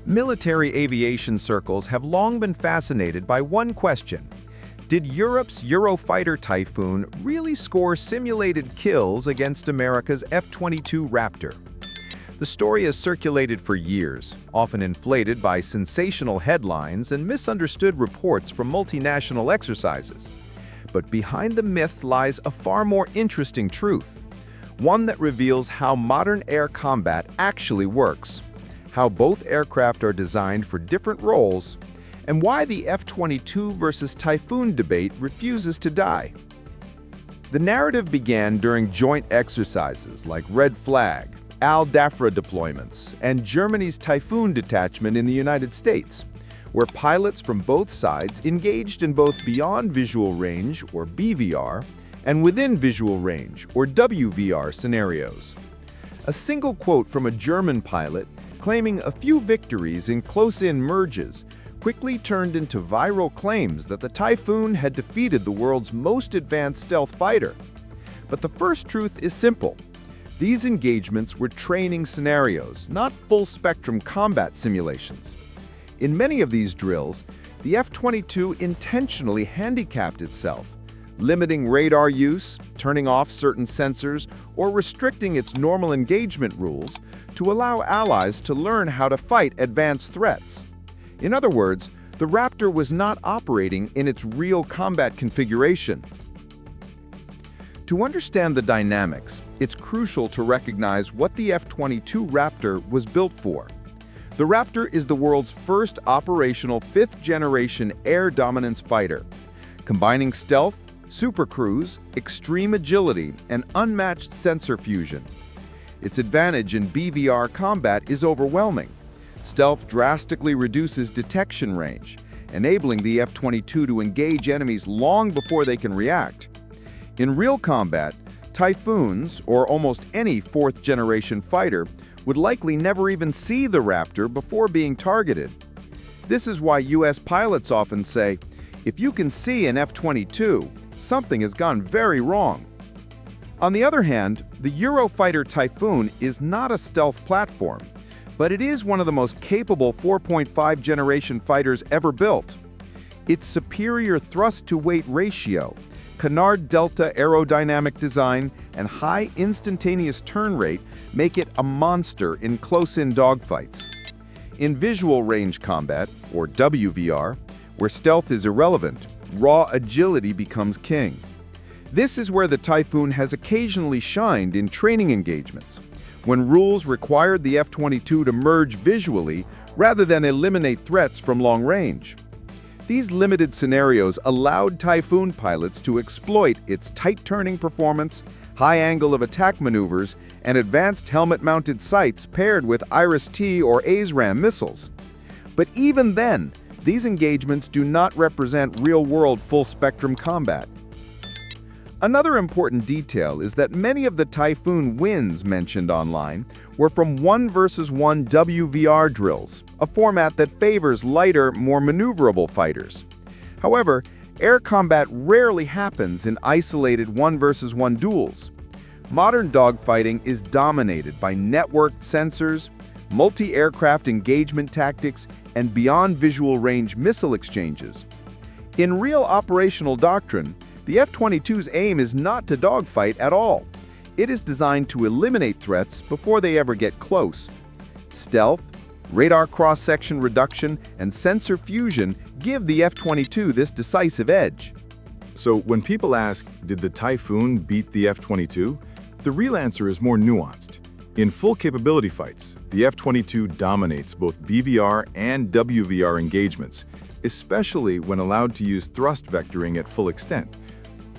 Military aviation circles have long been fascinated by one question. Did Europe's Eurofighter Typhoon really score simulated kills against America's F-22 Raptor? The story has circulated for years, often inflated by sensational headlines and misunderstood reports from multinational exercises. But behind the myth lies a far more interesting truth, one that reveals how modern air combat actually works, how both aircraft are designed for different roles, and why the F-22 versus Typhoon debate refuses to die. The narrative began during joint exercises like Red Flag, Al-Dafra deployments, and Germany's Typhoon detachment in the United States, where pilots from both sides engaged in both beyond visual range, or BVR, and within visual range, or WVR scenarios. A single quote from a German pilot claiming a few victories in close-in merges quickly turned into viral claims that the Typhoon had defeated the world's most advanced stealth fighter. But the first truth is simple. These engagements were training scenarios, not full-spectrum combat simulations. In many of these drills, the F-22 intentionally handicapped itself, limiting radar use, turning off certain sensors, or restricting its normal engagement rules to allow allies to learn how to fight advanced threats. In other words, the Raptor was not operating in its real combat configuration. To understand the dynamics, it's crucial to recognize what the F-22 Raptor was built for. The Raptor is the world's first operational fifth-generation air dominance fighter, combining stealth, supercruise, extreme agility, and unmatched sensor fusion. Its advantage in BVR combat is overwhelming. Stealth drastically reduces detection range, enabling the F-22 to engage enemies long before they can react. In real combat, Typhoons, or almost any fourth-generation fighter, would likely never even see the Raptor before being targeted. This is why US pilots often say, if you can see an F-22, something has gone very wrong. On the other hand, the Eurofighter Typhoon is not a stealth platform, but it is one of the most capable 4.5-generation fighters ever built. Its superior thrust-to-weight ratio, canard delta aerodynamic design, and high instantaneous turn rate make it a monster in close-in dogfights. In visual range combat, or WVR, where stealth is irrelevant, raw agility becomes king. This is where the Typhoon has occasionally shined in training engagements, when rules required the F-22 to merge visually rather than eliminate threats from long range. These limited scenarios allowed Typhoon pilots to exploit its tight-turning performance, high angle of attack maneuvers, and advanced helmet-mounted sights paired with Iris-T or ASRAAM missiles. But even then, these engagements do not represent real-world full-spectrum combat. Another important detail is that many of the Typhoon wins mentioned online were from 1 versus 1 WVR drills, a format that favors lighter, more maneuverable fighters. However, air combat rarely happens in isolated 1 versus 1 duels. Modern dogfighting is dominated by networked sensors, multi-aircraft engagement tactics, and beyond visual range missile exchanges. In real operational doctrine, the F-22's aim is not to dogfight at all. It is designed to eliminate threats before they ever get close. Stealth, radar cross-section reduction, and sensor fusion give the F-22 this decisive edge. So when people ask, did the Typhoon beat the F-22? The real answer is more nuanced. In full capability fights, the F-22 dominates both BVR and WVR engagements, especially when allowed to use thrust vectoring at full extent.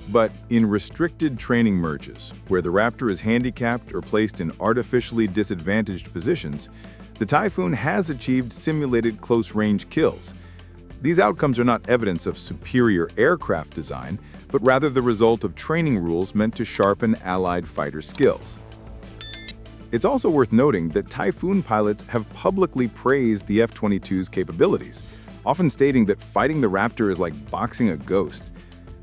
But in restricted training merges, where the Raptor is handicapped or placed in artificially disadvantaged positions, the Typhoon has achieved simulated close-range kills. These outcomes are not evidence of superior aircraft design, but rather the result of training rules meant to sharpen Allied fighter skills. It's also worth noting that Typhoon pilots have publicly praised the F-22's capabilities, often stating that fighting the Raptor is like boxing a ghost.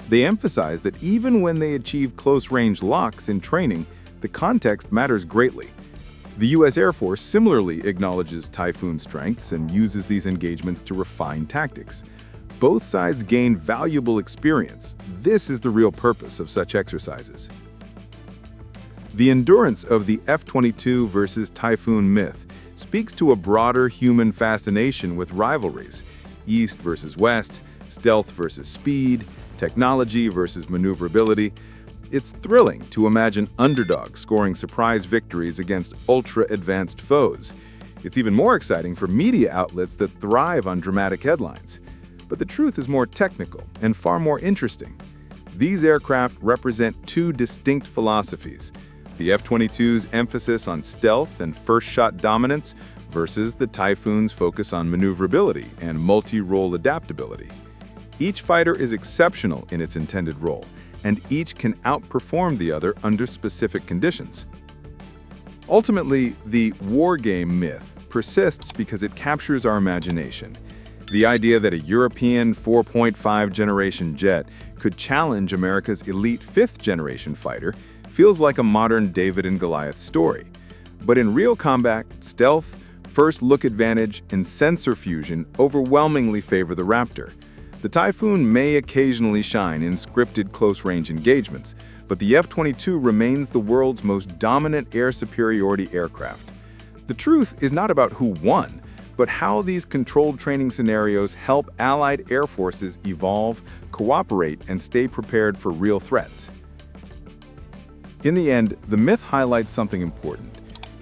They emphasize that even when they achieve close-range locks in training, the context matters greatly. The U.S. Air Force similarly acknowledges Typhoon's strengths and uses these engagements to refine tactics. Both sides gain valuable experience. This is the real purpose of such exercises. The endurance of the F-22 versus Typhoon myth speaks to a broader human fascination with rivalries: East versus West, stealth versus speed, technology versus maneuverability. It's thrilling to imagine underdogs scoring surprise victories against ultra-advanced foes. It's even more exciting for media outlets that thrive on dramatic headlines. But the truth is more technical and far more interesting. These aircraft represent two distinct philosophies: the F-22's emphasis on stealth and first-shot dominance versus the Typhoon's focus on maneuverability and multi-role adaptability. Each fighter is exceptional in its intended role, and each can outperform the other under specific conditions. Ultimately, the wargame myth persists because it captures our imagination. The idea that a European 4.5 generation jet could challenge America's elite 5th generation fighter feels like a modern David and Goliath story. But in real combat, stealth, first look advantage, and sensor fusion overwhelmingly favor the Raptor. The Typhoon may occasionally shine in scripted close-range engagements, but the F-22 remains the world's most dominant air superiority aircraft. The truth is not about who won, but how these controlled training scenarios help Allied air forces evolve, cooperate, and stay prepared for real threats. In the end, the myth highlights something important.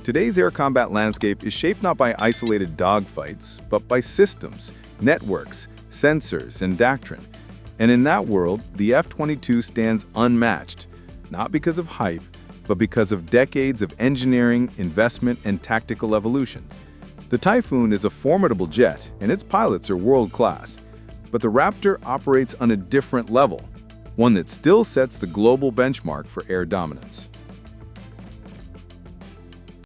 Today's air combat landscape is shaped not by isolated dogfights, but by systems, networks, sensors, and doctrine. And in that world, the F-22 stands unmatched, not because of hype, but because of decades of engineering, investment, and tactical evolution. The Typhoon is a formidable jet, and its pilots are world-class. But the Raptor operates on a different level, one that still sets the global benchmark for air dominance.